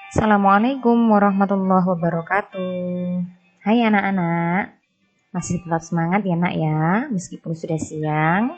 Assalamualaikum warahmatullahi wabarakatuh. Hai anak-anak, masih tetap semangat ya nak ya, meskipun sudah siang.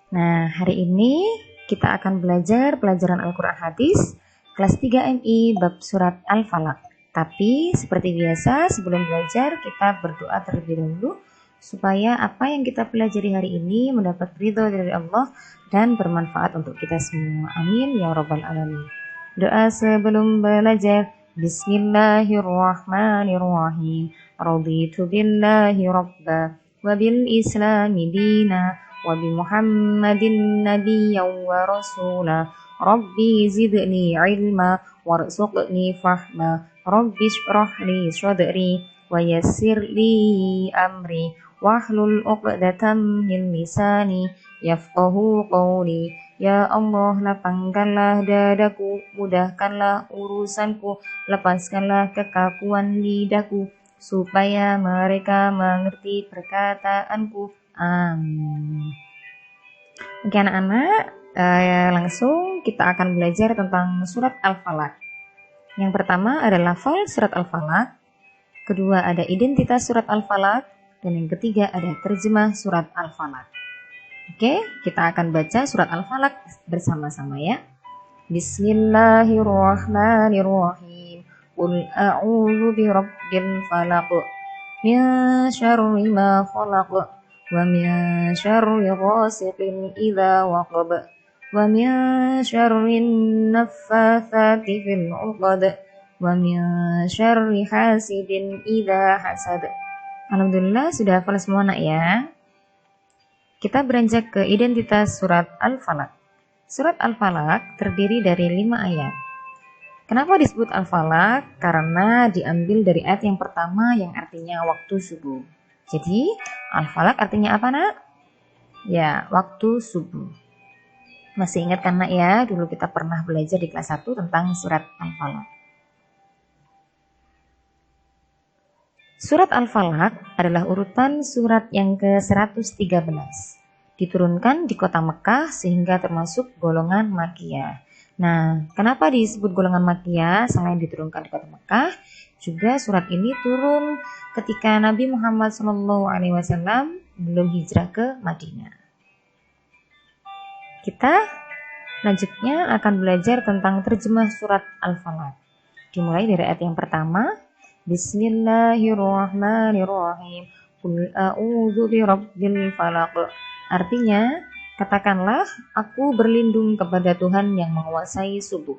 Nah, hari ini kita akan belajar pelajaran Al-Quran Hadis kelas 3 MI bab surat Al-Falaq. Tapi seperti biasa sebelum belajar kita berdoa terlebih dahulu supaya apa yang kita pelajari hari ini mendapat ridho dari Allah dan bermanfaat untuk kita semua. Amin ya rabbal alamin. Doa sebelum belajar. Bismillahirrahmanirrahim. Raditu billahi rabba wa bil islami dina wa bi Muhammadin nabiyyan wa rasula. Rabbi zidni ilma warzuqni fahma. Rabbi shrah li sadri wa yassir li amri wahlul 'uqdatam min lisani yafqahu qawli. Ya Allah, lapangkanlah dadaku, mudahkanlah urusanku, lepaskanlah kekakuan lidahku, supaya mereka mengerti perkataanku. Amin. Oke anak-anak, langsung kita akan belajar tentang surat Al-Falaq. Yang pertama ada lafal surat Al-Falaq, kedua ada identitas surat Al-Falaq, dan yang ketiga ada terjemah surat Al-Falaq. Oke, kita akan baca surat Al-Falaq bersama-sama ya. Bismillahirrahmanirrahim. Qul a'udzu birabbil falaq min syarri ma khalaq wa min syarri ghasiqin idza waqab wa min syarri naffatsati fil 'uqad wa min syarri hasidin idza hasad. Alhamdulillah sudah hafal semua nak ya. Kita beranjak ke identitas surat Al-Falaq. Surat Al-Falaq terdiri dari 5 ayat. Kenapa disebut Al-Falaq? Karena diambil dari ayat yang pertama yang artinya waktu subuh. Jadi Al-Falaq artinya apa nak? Ya, waktu subuh. Masih ingat kan nak ya? Dulu kita pernah belajar di kelas 1 tentang surat Al-Falaq. Surat Al-Falaq adalah urutan surat yang ke-113. Diturunkan di kota Mekah sehingga termasuk golongan Makkiyah. Nah, kenapa disebut golongan Makkiyah selain diturunkan di kota Mekah? Juga surat ini turun ketika Nabi Muhammad SAW belum hijrah ke Madinah. Kita lanjutnya akan belajar tentang terjemah surat Al-Falaq. Dimulai dari ayat yang pertama. Bismillahirrahmanirrahim. Qul a'udzu birabbil falaq. Artinya, katakanlah aku berlindung kepada Tuhan yang menguasai subuh.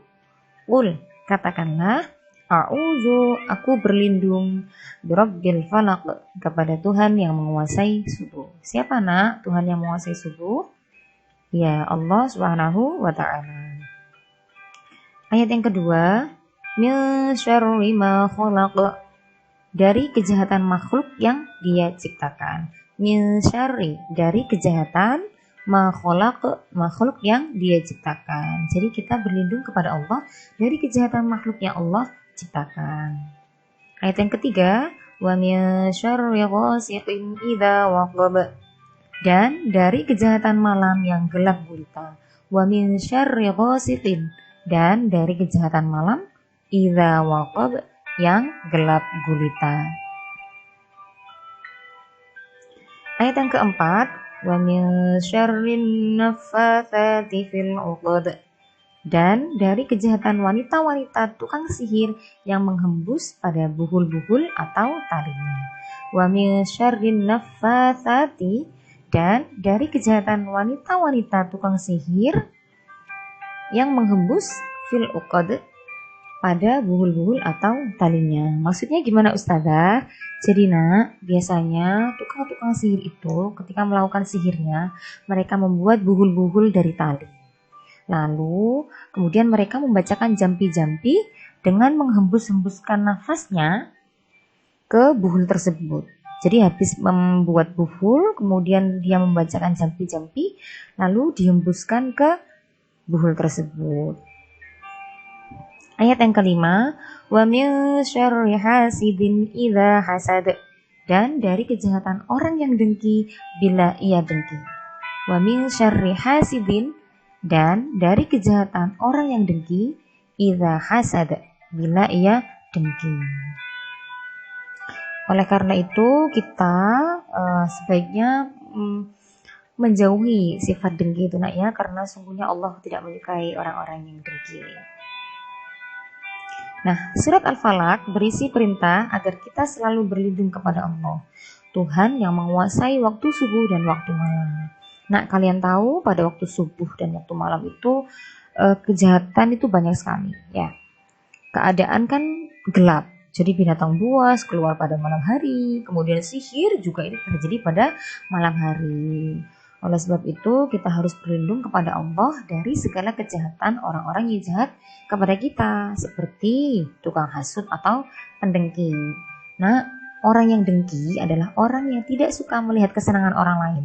Qul, katakanlah, a'udzu, aku berlindung birabbil falaq, kepada Tuhan yang menguasai subuh. Siapa nak Tuhan yang menguasai subuh? Ya, Allah Subhanahu wa taala. Ayat yang kedua, min syarri ma khalaq, dari kejahatan makhluk yang dia ciptakan. Min syarri, dari kejahatan ma khalaq, makhluk yang dia ciptakan. Jadi kita berlindung kepada Allah dari kejahatan makhluk yang Allah ciptakan. Ayat yang ketiga, wa min syarri ghasiqin idza waqab, dan dari kejahatan malam yang gelap gulita. Wa min syarri ghasiqin, dan dari kejahatan malam idza waqab, yang gelap gulita. Ayat yang keempat, wa min syarrin naffatsati fil 'uqad, dan dari kejahatan wanita-wanita tukang sihir yang menghembus pada buhul-buhul atau talinya. Wa min syarrin naffatsati, dan dari kejahatan wanita-wanita tukang sihir yang menghembus fil 'uqad, pada buhul-buhul atau talinya. Maksudnya gimana Ustazah? Jadi nak, biasanya tukang-tukang sihir itu ketika melakukan sihirnya, mereka membuat buhul-buhul dari tali. Lalu, kemudian mereka membacakan jampi-jampi dengan menghembus-hembuskan nafasnya ke buhul tersebut. Jadi habis membuat buhul, kemudian dia membacakan jampi-jampi, lalu dihembuskan ke buhul tersebut. Ayat yang kelima, wa min syarri hasidin idza hasad, dan dari kejahatan orang yang dengki bila ia dengki. Wa min syarri hasidin, dan dari kejahatan orang yang dengki idza hasad, bila ia dengki. Oleh karena itu kita sebaiknya menjauhi sifat dengki itu nak ya, karena sungguhnya Allah tidak menyukai orang-orang yang dengki. Nah, surat Al-Falaq berisi perintah agar kita selalu berlindung kepada Allah, Tuhan yang menguasai waktu subuh dan waktu malam. Nah, kalian tahu pada waktu subuh dan waktu malam itu kejahatan itu banyak sekali ya. Keadaan kan gelap, jadi binatang buas keluar pada malam hari, kemudian sihir juga ini terjadi pada malam hari. Oleh sebab itu kita harus berlindung kepada Allah dari segala kejahatan orang-orang yang jahat kepada kita, seperti tukang hasut atau pendengki. Nah, orang yang dengki adalah orang yang tidak suka melihat kesenangan orang lain.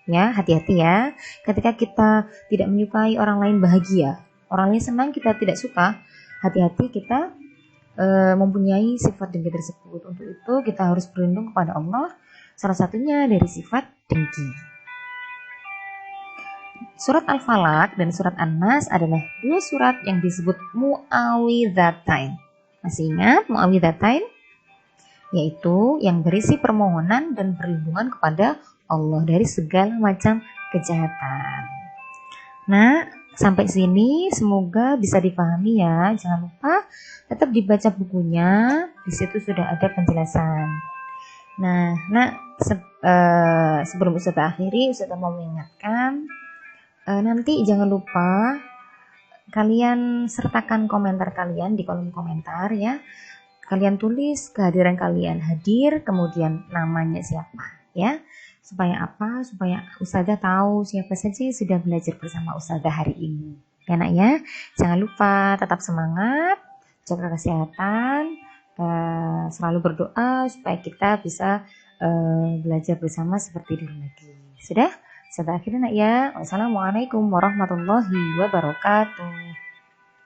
Ya, hati-hati ya. Ketika kita tidak menyukai orang lain bahagia, orang lain senang kita tidak suka, hati-hati kita mempunyai sifat dengki tersebut. Untuk itu kita harus berlindung kepada Allah, salah satunya dari sifat dengki. Surat Al-Falaq dan surat An-Nas adalah dua surat yang disebut mu'awwidzatain. Masih ingat mu'awwidzatain? Yaitu yang berisi permohonan dan perlindungan kepada Allah dari segala macam kejahatan. Nah, sampai sini semoga bisa dipahami ya. Jangan lupa tetap dibaca bukunya. Di situ sudah ada penjelasan. Nah, sebelum Ustazah akhiri, Ustazah mau mengingatkan, nanti jangan lupa kalian sertakan komentar kalian di kolom komentar ya. Kalian tulis kehadiran kalian, hadir, kemudian namanya siapa ya. Supaya apa? Supaya Ustazah tahu siapa saja yang sudah belajar bersama Ustazah hari ini. Ya nak ya. Jangan lupa tetap semangat, jaga kesehatan, selalu berdoa supaya kita bisa belajar bersama seperti dulu lagi. Sudah? Sampai akhirnya nak ya. Wassalamualaikum warahmatullahi wabarakatuh.